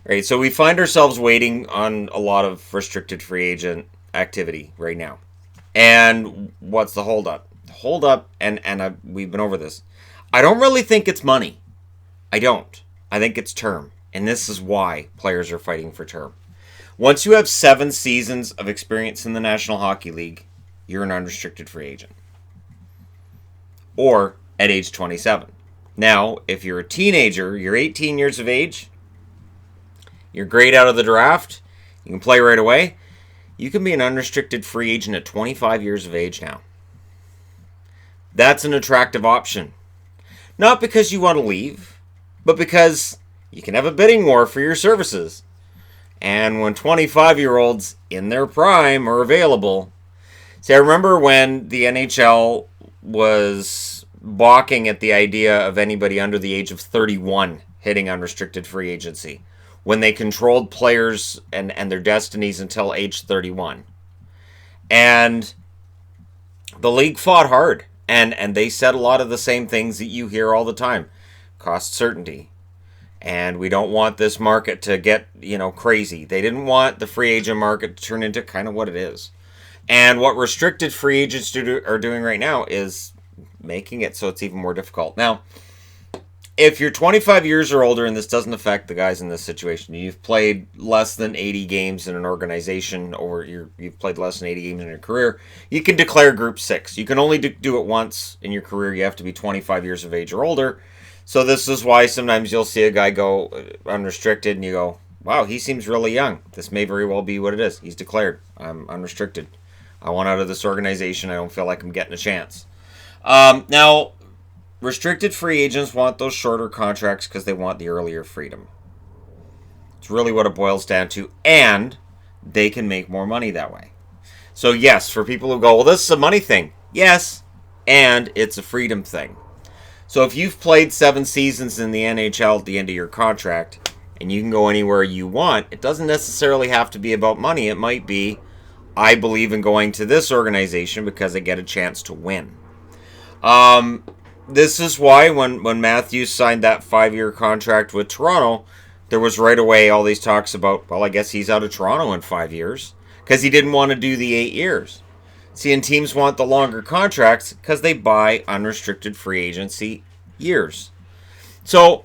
Right, so we find ourselves waiting on a lot of restricted free agent activity right now. And what's the holdup? The holdup, we've been over this. I don't really think it's money. I don't. I think it's term. And this is why players are fighting for term. Once you have 7 seasons of experience in the National Hockey League, you're an unrestricted free agent. Or at age 27. Now, if you're a teenager, you're 18 years of age, you're great out of the draft, you can play right away, you can be an unrestricted free agent at 25 years of age now. That's an attractive option. Not because you want to leave, but because you can have a bidding war for your services. And when 25-year-olds in their prime are available... See, I remember when the NHL was balking at the idea of anybody under the age of 31 hitting unrestricted free agency, when they controlled players and their destinies until age 31. And the league fought hard, and they said a lot of the same things that you hear all the time. Cost certainty. And we don't want this market to get, crazy. They didn't want the free agent market to turn into kind of what it is. And what restricted free agents are doing right now is making it so it's even more difficult. Now, if you're 25 years or older, and this doesn't affect the guys in this situation, you've played less than 80 games in an organization, or you've played less than 80 games in your career, you can declare Group 6. You can only do it once in your career. You have to be 25 years of age or older. So this is why sometimes you'll see a guy go unrestricted, and you go, wow, he seems really young. This may very well be what it is. He's declared, I'm unrestricted. I want out of this organization. I don't feel like I'm getting a chance. Now, restricted free agents want those shorter contracts because they want the earlier freedom. It's really what it boils down to. And they can make more money that way. So yes, for people who go, well, this is a money thing. Yes, and it's a freedom thing. So if you've played 7 seasons in the NHL at the end of your contract, and you can go anywhere you want, it doesn't necessarily have to be about money. It might be, I believe in going to this organization because I get a chance to win. This is why when Matthews signed that 5-year contract with Toronto, there was right away all these talks about, well, I guess he's out of Toronto in 5 years because he didn't want to do the 8 years. See, and teams want the longer contracts because they buy unrestricted free agency years. So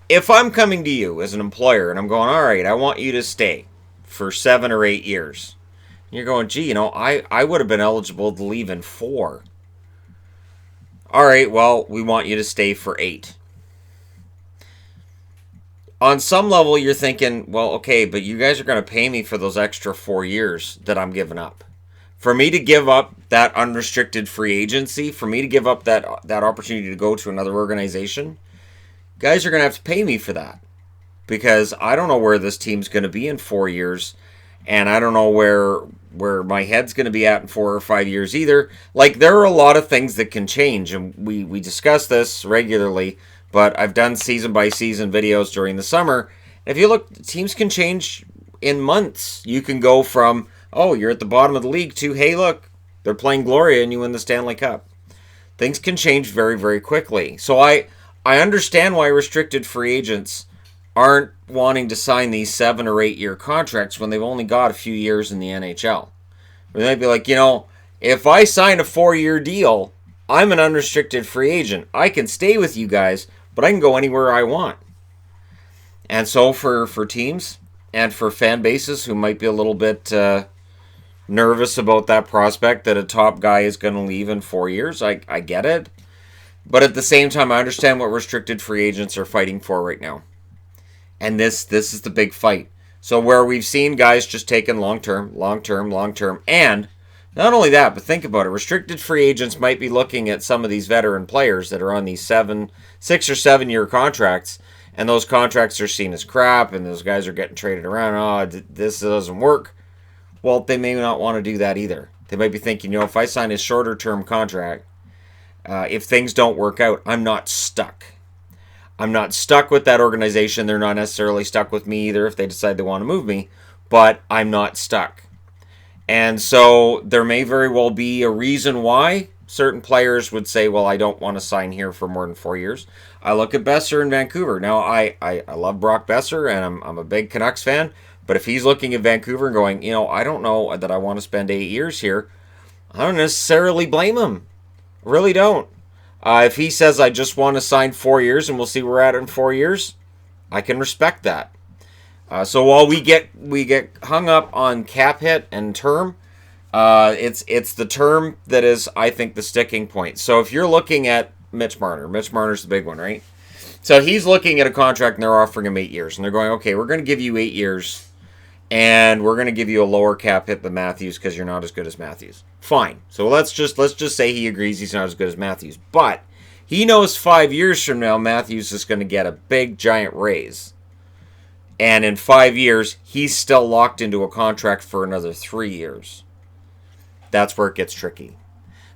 if I'm coming to you as an employer and I'm going, all right, I want you to stay for 7 or 8 years. And you're going, gee, I would have been eligible to leave in 4. All right, well, we want you to stay for 8. On some level, you're thinking, well, okay, but you guys are going to pay me for those extra 4 years that I'm giving up. For me to give up that unrestricted free agency, for me to give up that opportunity to go to another organization, guys are going to have to pay me for that. Because I don't know where this team's going to be in 4 years, and I don't know where my head's going to be at in 4 or 5 years either. Like, there are a lot of things that can change, and we discuss this regularly, but I've done season-by-season videos during the summer. If you look, teams can change in months. You can go from, oh, you're at the bottom of the league, to, hey, look, they're playing Gloria and you win the Stanley Cup. Things can change very, very quickly. So I understand why restricted free agents aren't wanting to sign these 7 or 8 year contracts when they've only got a few years in the NHL. They might be like, if I sign a 4-year deal, I'm an unrestricted free agent. I can stay with you guys, but I can go anywhere I want. And so for teams and for fan bases who might be a little bit nervous about that prospect that a top guy is going to leave in 4 years, I get it. But at the same time, I understand what restricted free agents are fighting for right now. And this is the big fight. So where we've seen guys just taking long-term, and not only that, but think about it. Restricted free agents might be looking at some of these veteran players that are on these 6 or 7 year contracts, and those contracts are seen as crap, and those guys are getting traded around. Oh, this doesn't work. Well, they may not want to do that either. They might be thinking, if I sign a shorter term contract, if things don't work out, I'm not stuck. I'm not stuck with that organization. They're not necessarily stuck with me either if they decide they want to move me, but I'm not stuck. And so there may very well be a reason why certain players would say, well, I don't want to sign here for more than 4 years. I look at Besser in Vancouver. Now, I love Brock Besser, and I'm a big Canucks fan. But if he's looking at Vancouver and going, I don't know that I want to spend 8 years here, I don't necessarily blame him. I really don't. If he says, I just want to sign 4 years and we'll see where we're at in 4 years, I can respect that. So while we get hung up on cap hit and term, it's the term that is, I think, the sticking point. So if you're looking at Mitch Marner's the big one, right? So he's looking at a contract and they're offering him 8 years, and they're going, okay, we're going to give you 8 years, and we're going to give you a lower cap hit than Matthews because you're not as good as Matthews. Fine. So let's just say he agrees he's not as good as Matthews, but he knows 5 years from now Matthews is going to get a big giant raise. And in 5 years, he's still locked into a contract for another 3 years. That's where it gets tricky.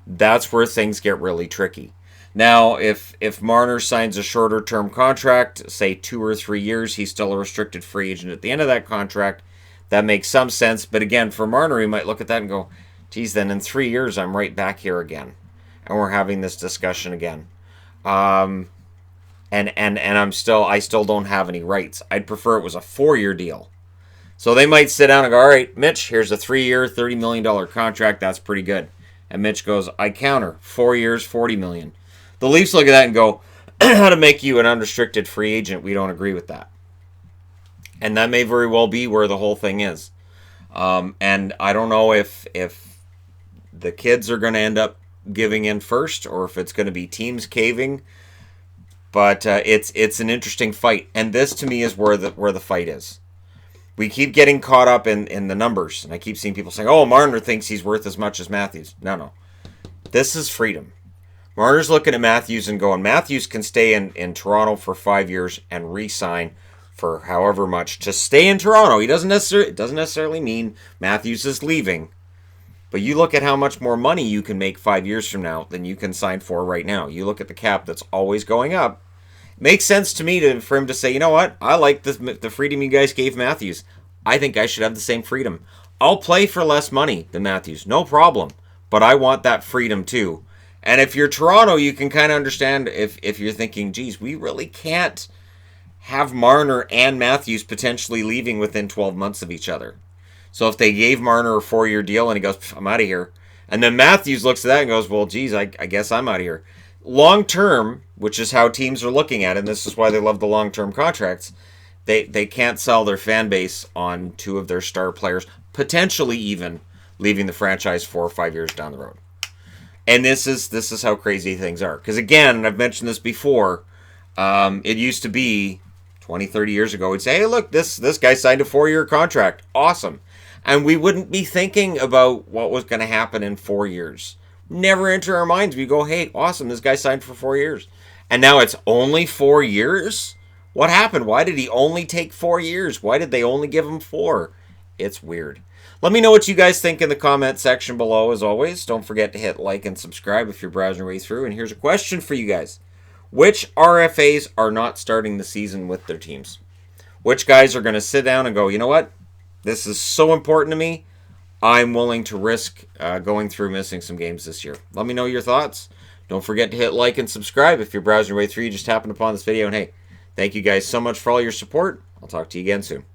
That's where things get really tricky. Now, if Marner signs a shorter term contract, say 2 or 3 years, he's still a restricted free agent at the end of that contract. That makes some sense. But again, for Marner, he might look at that and go, geez, then in 3 years, I'm right back here again. And we're having this discussion again. And I still don't have any rights. I'd prefer it was a 4-year deal. So they might sit down and go, all right, Mitch, here's a 3-year, $30 million contract. That's pretty good. And Mitch goes, I counter, 4 years, $40 million. The Leafs look at that and go, how to make you an unrestricted free agent? We don't agree with that. And that may very well be where the whole thing is. And I don't know if the kids are going to end up giving in first or if it's going to be teams caving. But it's an interesting fight, and this to me is where the fight is. We keep getting caught up in the numbers, and I keep seeing people saying, "Oh, Marner thinks he's worth as much as Matthews." No. This is freedom. Marner's looking at Matthews and going, Matthews can stay in Toronto for 5 years and re-sign for however much to stay in Toronto. It doesn't necessarily mean Matthews is leaving. But you look at how much more money you can make 5 years from now than you can sign for right now. You look at the cap that's always going up. It makes sense to me for him to say, you know what? I like the freedom you guys gave Matthews. I think I should have the same freedom. I'll play for less money than Matthews. No problem. But I want that freedom too. And if you're Toronto, you can kind of understand if you're thinking, geez, we really can't have Marner and Matthews potentially leaving within 12 months of each other. So if they gave Marner a 4-year deal and he goes, I'm out of here. And then Matthews looks at that and goes, well, geez, I guess I'm out of here. Long term, which is how teams are looking at it, and this is why they love the long-term contracts, they can't sell their fan base on 2 of their star players, potentially even leaving the franchise 4 or 5 years down the road. And this is how crazy things are. Because again, and I've mentioned this before, it used to be 20, 30 years ago, we'd say, hey, look, this guy signed a 4-year contract. Awesome. And we wouldn't be thinking about what was going to happen in 4 years. Never enter our minds. We go, hey, awesome, this guy signed for 4 years. And now it's only 4 years? What happened? Why did he only take 4 years? Why did they only give him 4? It's weird. Let me know what you guys think in the comment section below, as always. Don't forget to hit like and subscribe if you're browsing your way through. And here's a question for you guys. Which RFAs are not starting the season with their teams? Which guys are going to sit down and go, you know what? This is so important to me. I'm willing to risk going through missing some games this year. Let me know your thoughts. Don't forget to hit like and subscribe if you're browsing your way through. You just happened upon this video. And hey, thank you guys so much for all your support. I'll talk to you again soon.